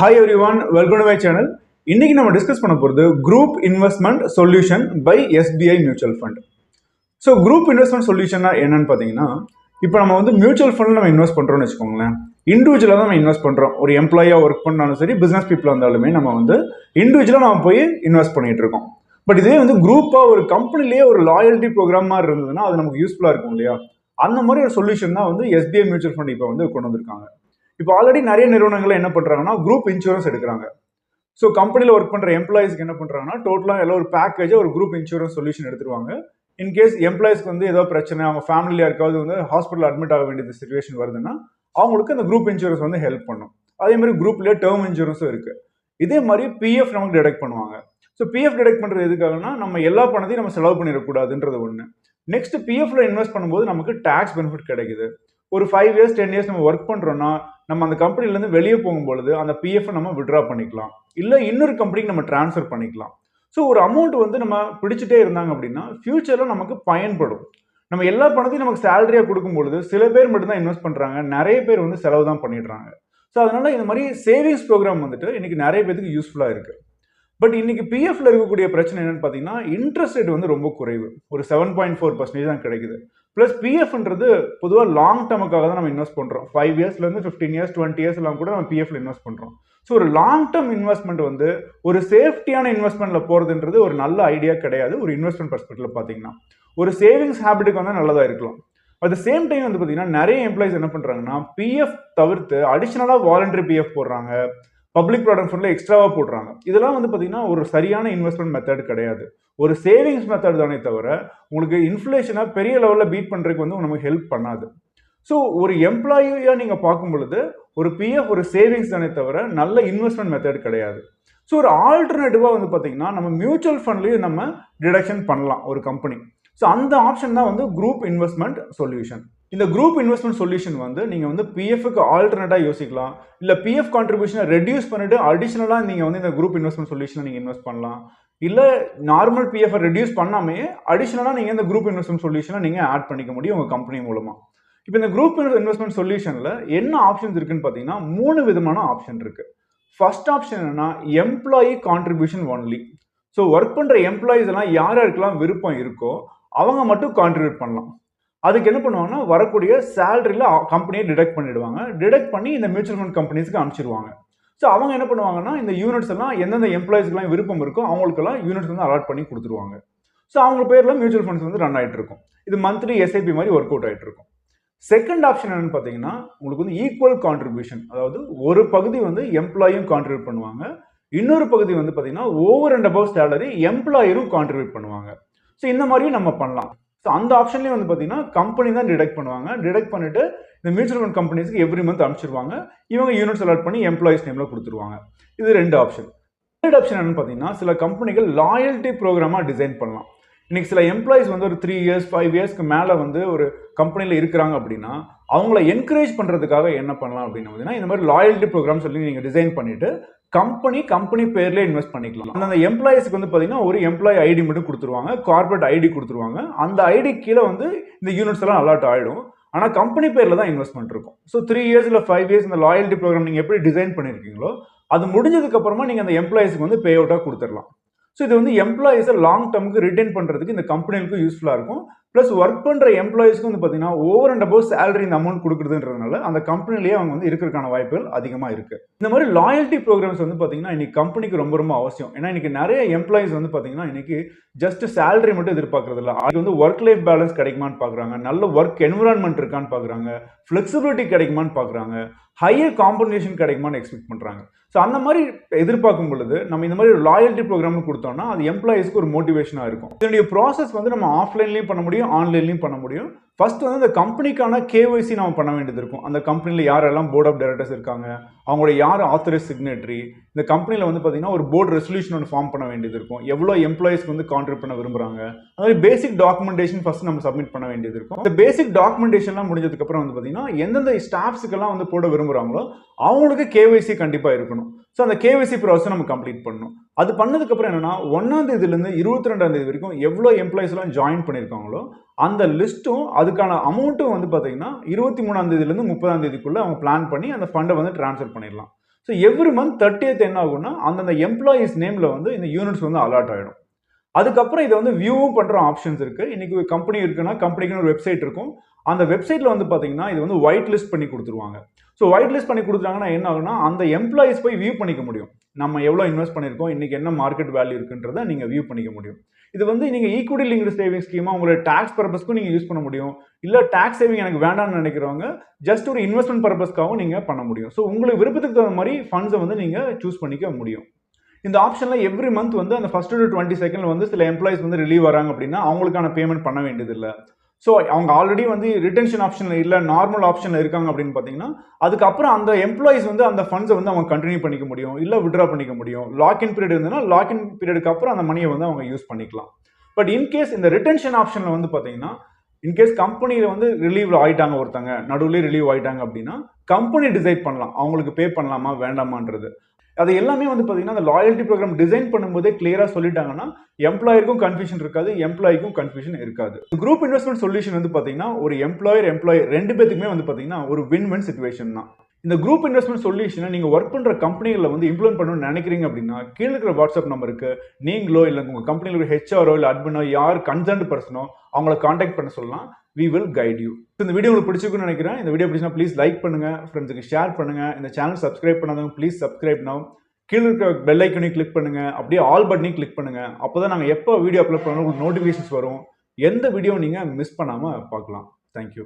Hi everyone, welcome to my channel. இன்னைக்கு நம்ம discuss பண்ண போகிறது group investment solution by SBI Mutual Fund. So group investment சொல்யூஷன்னா என்னன்னு பார்த்தீங்கன்னா, இப்போ நம்ம வந்து மியூச்சுவல் ஃபண்டில் நம்ம இன்வெஸ்ட் பண்ணுறோம்னு வச்சுக்கோங்களேன். இண்டிவிஜுவலாக தான் நம்ம இன்வெஸ்ட் பண்ணுறோம். ஒரு எம்ப்ளாயாக ஒர்க் பண்ணாலும் சரி, பிஸ்னஸ் பீப்புளாக இருந்தாலுமே நம்ம வந்து இண்டிவிஜுவலாக நம்ம போய் இன்வெஸ்ட் பண்ணிட்டு இருக்கோம். பட் இதே வந்து குரூப்பாக ஒரு கம்பெனிலேயே ஒரு லாயல்ட்டி ப்ரோக்ராம் மாதிரி இருந்ததுன்னா அது நமக்கு யூஸ்ஃபுல்லாக இருக்கும் இல்லையா? அந்த மாதிரி ஒரு சொல்யூஷன் தான் வந்து SBI Mutual Fund இப்போ வந்து கொண்டு வந்திருக்காங்க. இப்போ ஆல்ரெடி நிறைய நிறுவனங்கள் என்ன பண்ணுறாங்கன்னா குரூப் இன்சூரன்ஸ் எடுக்கிறாங்க. ஸோ கம்பெனியில் ஒர்க் பண்ணுற எம்ப்ளாயிஸ்க்கு என்ன பண்ணுறாங்கன்னா டோட்டலாக எல்லாம் ஒரு பேக்கேஜாக ஒரு குரூப் இன்சூரன்ஸ் சொல்யூஷன் எடுத்துருவாங்க. இன்கேஸ் எம்ப்ளாயிஸ்க்கு வந்து ஏதோ பிரச்சனை, அவங்க ஃபேமிலியில் யாருக்காவது வந்து ஹாஸ்பிட்டல் அட்மிட் ஆக வேண்டியது சுச்சுவேஷன் வருதுன்னா அவங்களுக்கு அந்த குரூப் இன்சூரன்ஸ் வந்து ஹெல்ப் பண்ணும். அதே மாதிரி குரூப்லேயே டேர்ம் இன்சூரன்ஸும் இருக்குது. இதே மாதிரி பிஎஃப் நமக்கு டிடெக்ட் பண்ணுவாங்க. ஸோ பிஎஃப் டிடெக்ட் பண்ணுறது எதுக்காகனா நம்ம எல்லா பணத்தையும் நம்ம செலவு பண்ணிடக்கூடாதுன்றது ஒன்று. நெக்ஸ்ட் பிஎஃப்ல இன்வெஸ்ட் பண்ணும்போது நமக்கு டேக்ஸ் பெனிஃபிட் கிடைக்குது. ஒரு 5 years 10 years நம்ம ஒர்க் பண்ணுறோன்னா நம்ம அந்த கம்பெனிலேருந்து வெளியே போகும்பொழுது அந்த பிஎஃப் நம்ம விட்ரா பண்ணிக்கலாம், இல்லை இன்னொரு கம்பெனிக்கு நம்ம டிரான்ஸ்ஃபர் பண்ணிக்கலாம். ஸோ ஒரு அமௌண்ட் வந்து நம்ம பிடிச்சிட்டே இருந்தாங்க அப்படின்னா ஃபியூச்சரில் நமக்கு பயன்படும். நம்ம எல்லா பணத்தையும் நமக்கு சேலரியாக கொடுக்கும்பொழுது சில பேர் மட்டும்தான் இன்வெஸ்ட் பண்ணுறாங்க, நிறைய பேர் வந்து செலவு தான் பண்ணிடுறாங்க. ஸோ அதனால இந்த மாதிரி சேவிங்ஸ் ப்ரோக்ராம் வந்துட்டு இன்னைக்கு நிறைய பேருக்கு யூஸ்ஃபுல்லாக இருக்குது. பட் இன்னைக்கு பிஎஃப்ல இருக்கக்கூடிய பிரச்சனை என்னன்னு பார்த்தீங்கன்னா இன்ட்ரெஸ்ட் ரேட் வந்து ரொம்ப குறைவு, ஒரு 7.4% தான் கிடைக்குது. ப்ளஸ் பிஎஃப்ன்றது பொதுவாக லாங் டேர்முக்காக தான் நம்ம இன்வெஸ்ட் பண்ணுறோம். 5 yearsலேருந்து 15 years 20 years எல்லாம் கூட நம்ம பிஎஃப்ல இன்வெஸ்ட் பண்ணுறோம். ஸோ ஒரு லாங் டேர்ம் இன்வெஸ்ட்மெண்ட் வந்து ஒரு சேஃப்டியான இன்வெஸ்ட்மெண்ட்ல போகிறதுன்றது ஒரு நல்ல ஐடியா கிடையாது. ஒரு இன்வெஸ்ட்மெண்ட் பர்ஸ்பெக்டிவ்ல பார்த்தீங்கன்னா ஒரு சேவிங்ஸ் ஹேபிட்டுக்கு வந்து நல்லதாக இருக்கலாம். அட் த சேம் டைம் வந்து பார்த்தீங்கன்னா நிறைய எம்ப்ளாயிஸ் என்ன பண்ணுறாங்கன்னா பிஎஃப் தவிர்த்து அடிஷனலாக வாலண்டரி பிஎஃப் போடுறாங்க, பப்ளிக் ப்ராவிடன்ட் ஃபண்ட்ல எக்ஸ்ட்ராவா போடுறாங்க. இதெல்லாம் வந்து பார்த்தீங்கன்னா ஒரு சரியான இன்வெஸ்ட்மெண்ட் மெத்தட் கிடையாது. ஒரு சேவிங்ஸ் மெத்தட் தானே தவிர உங்களுக்கு இன்ஃப்ளேஷனை பெரிய லெவலில் பீட் பண்ணுறதுக்கு வந்து நமக்கு ஹெல்ப் பண்ணாது. ஸோ ஒரு எம்ப்ளாயியாக நீங்கள் பார்க்கும் பொழுது ஒரு பிஎஃப் ஒரு சேவிங்ஸ் தானே தவிர நல்ல இன்வெஸ்ட்மெண்ட் மெத்தட் கிடையாது. ஸோ ஒரு ஆல்டர்னேட்டிவாக வந்து பார்த்தீங்கன்னா நம்ம மியூச்சுவல் ஃபண்ட்லேயும் நம்ம டிடக்ஷன் பண்ணலாம் ஒரு கம்பெனி. ஸோ அந்த ஆப்ஷன் தான் வந்து குரூப் இன்வெஸ்ட்மெண்ட் சொல்யூஷன். இந்த குரூப் இன்வெஸ்ட்மெண்ட் சொல்யூஷன் வந்து நீங்கள் வந்து பிஎஃப்க்கு ஆல்டர்னேட்டாக யோசிக்கலாம், இல்லை பிஎஃப் கான்ட்ரிபியூஷனை ரெடியூஸ் பண்ணிட்டு அடிஷனலாக நீங்கள் வந்து இந்த குரூப் இன்வெஸ்ட்மெண்ட் சொல்யூஷனை நீங்கள் இன்வெஸ்ட் பண்ணலாம். இல்லை நார்மல் பிஎஃப் ரெடியூஸ் பண்ணாமே அடிஷனலாக நீங்கள் இந்த குரூப் இன்வெஸ்ட்மெண்ட் சொல்யூஷனை நீங்கள் ஆட் பண்ணிக்க முடியும் உங்கள் கம்பெனி மூலமாக. இப்போ இந்த குரூப் இன்வெஸ்ட்மெண்ட் சொல்யூஷனில் என்ன ஆப்ஷன்ஸ் இருக்குன்னு பார்த்தீங்கன்னா 3 விதமான ஆப்ஷன் இருக்கு. ஃபர்ஸ்ட் ஆப்ஷன் என்னன்னா employee contribution only. So work பண்ணுற எம்ப்ளாயிஸ் எல்லாம் யார் யாருக்கெல்லாம் விருப்பம் இருக்கோ அவங்க மட்டும் கான்ட்ரிபியூட் பண்ணலாம். அதுக்கு என்ன பண்ணுவாங்கன்னா வரக்கூடிய சேலரியில் கம்பெனியை டிடெக்ட் பண்ணிடுவாங்க. டிடெக்ட் பண்ணி இந்த மியூச்சுவல் ஃபண்ட் கம்பெனிஸ்க்கு அனுப்பிச்சிருவாங்க. ஸோ அவங்க என்ன பண்ணுவாங்கன்னா இந்த யூனிட்ஸ் எல்லாம் எந்தெந்த எம்ப்ளாயிஸ்க்குலாம் விருப்பம் இருக்கோ அவங்களுக்கெல்லாம் யூனிட்ஸ் வந்து அலாட் பண்ணி கொடுத்துருவாங்க. ஸோ அவங்க பேரில் மியூச்சுவல் ஃபண்ட்ஸ் வந்து ரன் ஆகிட்டு இருக்கும். இது மந்த்லி எஸ்ஐபி மாதிரி ஒர்க் அவுட் ஆகிட்டு இருக்கும். செகண்ட் ஆப்ஷன் என்னன்னு பார்த்தீங்கன்னா உங்களுக்கு வந்து ஈக்குவல் கான்ட்ரிபியூஷன், அதாவது ஒரு பகுதி வந்து எம்ப்ளாயும் கான்ட்ரிபியூட் பண்ணுவாங்க, இன்னொரு பகுதி வந்து பார்த்தீங்கன்னா ஓவர் அண்ட் அபவ் சேலரி எம்ப்ளாயரும் கான்ட்ரிபியூட் பண்ணுவாங்க. ஸோ இந்த மாதிரியும் நம்ம பண்ணலாம். ஸோ அந்த ஆப்ஷன்லேயே வந்து பார்த்தீங்கன்னா கம்பெனி தான் டிடெக்ட் பண்ணுவாங்க. டிடெக்ட் பண்ணிட்டு இந்த மியூச்சுவல் ஃபண்ட் கம்பெனிஸ்க்கு எவ்ரி மந்த் அனுப்பிச்சிருவாங்க. இவங்க யூனிட்ஸ் அலாட் பண்ணி எம்ப்ளாயிஸ் நேமில் கொடுத்துருவாங்க. இது 2 ஆப்ஷன். தேர்ட் ஆப்ஷன் என்னன்னு பார்த்தீங்கன்னா சில கம்பெனிகள் லாயல்ட்டி ப்ரோக்ராமாக டிசைன் பண்ணலாம். இன்னைக்கு சில எம்ப்ளாயிஸ் வந்து ஒரு 3 years 5 yearsக்கு மேலே வந்து ஒரு கம்பெனியில் இருக்கிறாங்க அப்படின்னா அவங்கள என்கரேஜ் பண்ணுறதுக்காக என்ன பண்ணலாம் அப்படின்னு பார்த்தீங்கன்னா இந்த மாதிரி லாயல்ட்டி ப்ரோக்ராம் சொல்லி நீங்கள் டிசைன் பண்ணிட்டு கம்பெனி பேர்லேயே இன்வெஸ்ட் பண்ணிக்கலாம். அந்த எம்ப்ளாயிஸ்க்கு வந்து பார்த்தீங்கன்னா ஒரு எம்ப்ளாயி ஐடி மட்டும் கொடுத்துருவாங்க, கார்பரேட் ஐடி கொடுத்துருவாங்க. அந்த ஐடி கீழே வந்து இந்த யூனிட்ஸ் எல்லாம் அலாட் ஆகிடும். ஆனால் கம்பெனி பேரில் தான் இன்வெஸ்ட்மெண்ட் இருக்கும். ஸோ 3 years இல்லை 5 years இந்த லாயல்ட்டி ப்ரோக்ராம் நீங்கள் எப்படி டிசைன் பண்ணியிருக்கீங்களோ அது முடிஞ்சதுக்கு அப்புறமா நீங்கள் அந்த எம்ப்ளாயிஸ்க்கு வந்து பே அவுட்டாக கொடுத்துடலாம். ஸோ இது வந்து எம்ப்ளாயிஸை லாங் டேர்முக்கு ரிட்டைன் பண்ணுறதுக்கு இந்த கம்பெனிகளுக்கும் யூஸ்ஃபுல்லாக இருக்கும். ப்ளஸ் ஒர்க் பண்ணுற எம்ப்ளாயிஸ்க்கு வந்து பார்த்தீங்கன்னா ஓவர் அண்ட் அபவ் சேலரி இந்த அமௌண்ட் கொடுக்குறதுன்றதுனால அந்த கம்பெனிலேயே அவங்க வந்து இருக்கிறதுக்கான வாய்ப்புகள் அதிகமாக இருக்குது. இந்த மாதிரி லாயல்ட்டி ப்ரோக்ராம்ஸ் வந்து பார்த்தீங்கன்னா இன்னைக்கு கம்பெனிக்கு ரொம்ப ரொம்ப அவசியம். ஏன்னா இன்னைக்கு நிறைய எம்ப்ளாயிஸ் வந்து பார்த்தீங்கன்னா இன்னைக்கு ஜஸ்ட் சேலரி மட்டும் எதிர்பார்க்கறது இல்லை, அது வந்து ஒர்க் லைஃப் பேலன்ஸ் கிடைக்குமான்னு பார்க்குறாங்க, நல்ல ஒர்க் என்விரான்மெண்ட் இருக்கான்னு பார்க்குறாங்க, ஃப்ளெக்சிபிலிட்டி கிடைக்குமான்னு பார்க்குறாங்க, ஹையர் காம்பன்சேஷன் கிடைக்குமான்னு எக்ஸ்பெக்ட் பண்ணுறாங்க. ஸோ அந்த மாதிரி எதிர்பார்க்கும் பொழுது நம்ம இந்த மாதிரி ஒரு லாயல்ட்டி ப்ரோக்ராம்னு கொடுத்தோம்னா அது எம்ப்ளாயிஸ்க்கு ஒரு மோட்டிவேஷனாக இருக்கும். இதனுடைய ப்ராசஸ் வந்து நம்ம ஆஃப்லைன்லையும் பண்ண முடியும், ஆன்லைன்லையும் பண்ண முடியும். ஃபர்ஸ்ட் வந்து இந்த கம்பெனிக்கான கேஒய்சி நம்ம பண்ண வேண்டியது இருக்கும். அந்த கம்பெனியில் யாரெல்லாம் போர்ட் ஆஃப் டைரக்டர்ஸ் இருக்காங்க, அவங்களோட யார் ஆத்தரைஸ் சிக்னேட்டரி, இந்த கம்பெனியில் வந்து பார்த்தீங்கன்னா ஒரு போர்டு ரெசல்யூஷன் ஒன்று ஃபார்ம் பண்ண வேண்டியது இருக்கும், எவ்வளோ எம்ப்ளாயிஸ்க்கு வந்து கான்ட்ரிபியூட் பண்ண விரும்புகிறாங்க, அந்த மாதிரி பேசிக் டாக்குமெண்டேஷன் ஃபர்ஸ்ட் நம்ம சப்மிட் பண்ண வேண்டியது இருக்கும். இந்த பேசிக் டாக்குமெண்டேஷன்லாம் முடிஞ்சதுக்கப்புறம் வந்து பார்த்தீங்கன்னா எந்தெந்த ஸ்டாஃப்ஸுக்கெல்லாம் வந்து போட விரும்புகிறாங்களோ அவங்களுக்கு கேஒய்சி கண்டிப்பாக இருக்கணும். ஸோ அந்த கேஒய்சி ப்ராசஸ் நம்ம கம்ப்ளீட் பண்ணணும். அது பண்ணதுக்கப்புறம் என்னன்னா 1ஆம் தேதியிலேருந்து 22ஆம் தேதி வரைக்கும் எவ்வளோ எம்ப்ளாயிஸ் எல்லாம் ஜாயின் பண்ணியிருக்காங்களோ அந்த லிஸ்ட்டும் அதுக்கான அமௌண்ட்டும் வந்து பார்த்தீங்கன்னா 23ஆம் தேதியிலேருந்து 30ஆம் தேதிக்குள்ளே அவங்க பிளான் பண்ணி அந்த ஃபண்டை வந்து ட்ரான்ஸ்ஃபர் பண்ணிடலாம். ஸோ எவ்ரி மந்த் 30th என்ன ஆகும்னா அந்தந்த எம்ப்ளாயிஸ் நேம்ல வந்து இந்த யூனிட்ஸ் வந்து அலாட் ஆகிடும். அதுக்கப்புறம் இதை வந்து வியூவும் பண்ற ஆப்ஷன்ஸ் இருக்கு. இன்னைக்கு கம்பெனி இருக்குன்னா கம்பெனிக்கு ஒரு வெப்சைட் இருக்கும். அந்த வெப்சைட்ல வந்து பாத்தீங்கன்னா இது வந்து ஒயிட் லிஸ்ட் பண்ணி கொடுத்துருவாங்க. ஸோ ஒயிட் லிஸ்ட் பண்ணி கொடுத்துட்டாங்கன்னா என்ன ஆகும்னா அந்த எம்ப்ளாயிஸ் போய் வியூ பண்ணிக்க முடியும். நம்ம எவ்வளோ இன்வெஸ்ட் பண்ணியிருக்கோம், இன்னைக்கு என்ன மார்க்கெட் வேல்யூ இருக்குன்றதை நீங்க வியூ பண்ணிக்க முடியும். இது வந்து நீங்க ஈக்விட்டி லிங்க்டு சேவிங் ஸ்கீமா உங்களோட டாக்ஸ் பர்பஸ்க்கும் நீங்க யூஸ் பண்ண முடியும். இல்ல டாக்ஸ் சேவிங் எனக்கு வேண்டாம்னு நினைக்கிறவங்க ஜஸ்ட் ஒரு இன்வெஸ்ட்மெண்ட் பர்பஸ்க்காகவும் நீங்க பண்ண முடியும். ஸோ உங்களுக்கு விருப்பத்துக்கு தகுந்த மாதிரி ஃபண்ட்ஸை வந்து நீங்க சூஸ் பண்ணிக்க முடியும். இந்த ஆப்ஷன்ல எவ்ரி மந்த் வந்து அந்த ஃபர்ஸ்ட் டு 22nd வந்து சில எம்ப்ளாயிஸ் வந்து ரிலீவ் வராங்க அப்படின்னா அவங்களுக்கான பேமெண்ட் பண்ண வேண்டியது இல்லை. ஸோ அவங்க ஆல்ரெடி வந்து ரிட்டென்ஷன் ஆப்ஷன்ல இல்லை நார்மல் ஆப்ஷன்ல இருக்காங்க அப்படின்னு பார்த்தீங்கன்னா அதுக்கப்புறம் அந்த எம்ப்ளாயிஸ் வந்து அந்த ஃபண்ட்ஸை வந்து அவங்க கண்டினியூ பண்ணிக்க முடியும், இல்லை விட்ரா பண்ணிக்க முடியும். லாக்இன் பீரியட் இருந்ததுன்னா லாக்இன் பீரியடுக்கு அப்புறம் அந்த மணியை வந்து அவங்க யூஸ் பண்ணிக்கலாம். பட் இன்கேஸ் இந்த ரிட்டென்ஷன் ஆப்ஷன்ல வந்து பார்த்தீங்கன்னா இன்கேஸ் கம்பெனியில வந்து ரிலீவ் ஆயிட்டாங்க, ஒருத்தங்க நடுவுலேயே ரிலீவ் ஆயிட்டாங்க அப்படின்னா கம்பெனி டிசைட் பண்ணலாம் அவங்களுக்கு பே பண்ணலாமா வேண்டாமான்றது. அது எல்லாமே வந்து பார்த்தீங்கன்னா அந்த லாயல்ட்டி ப்ரோக்ராம் டிசைன் பண்ணும்போதே கிளியரா சொல்லிட்டாங்கன்னா எம்ப்ளாயருக்கும் கன்ஃபியூஷன் இருக்காது, எம்ப்ளாய்க்கும் கன்ஃபியூஷன் இருக்காது. குரூப் இன்வெஸ்ட்மெண்ட் சொல்யூஷன் வந்து பார்த்தீங்கன்னா ஒரு எம்ப்ளாயர் ரெண்டு பேத்துக்குமே வந்து பார்த்தீங்கன்னா ஒரு வின் வின் சிச்சுவேஷன் தான். இந்த குரூப் இன்வெஸ்ட்மெண்ட் சொல்யூஷனை நீங்க ஒர்க் பண்ற கம்பெனிகளில் வந்து இம்ப்ளிமெண்ட் பண்ணணும்னு நினைக்கிறீங்க அப்படின்னா கீழே இருக்கிற வாட்ஸ்அப் நம்பருக்கு நீங்களோ இல்லை உங்க கம்பெனியில் ஒரு ஹெச்ஆரோ இல்லை அட்மினோ யார் கன்சர்ன்ட் பர்சனோ அவங்கள கான்டாக்ட் பண்ண சொல்லலாம். We will guide you. இந்த வீடியோ உங்களுக்கு பிடிச்சிருக்குன்னு நினைக்கிறேன். இந்த வீடியோ பிடிச்சினா ப்ளீஸ் லைக் பண்ணுங்க, ஃப்ரெண்ட்ஸுக்கு ஷேர் பண்ணுங்க. இந்த சேனல் சப்ஸ்கிரைப் பண்ணாதவங்க ப்ளீஸ் சப்ஸ்கிரைப் நவ். கீழே இருக்க பெல் ஐக்கனையும் கிளிக் பண்ணுங்க, அப்படியே ஆல் பட்டனையும் கிளிக் பண்ணுங்க. அப்போதான் நாங்கள் எப்போ வீடியோ அப்லோட் பண்ணாலும் உங்களுக்கு நோட்டிஃபிகேஷன்ஸ் வரும். எந்த வீடியோ நீங்க மிஸ் பண்ணாம பார்க்கலாம். தேங்க்யூ.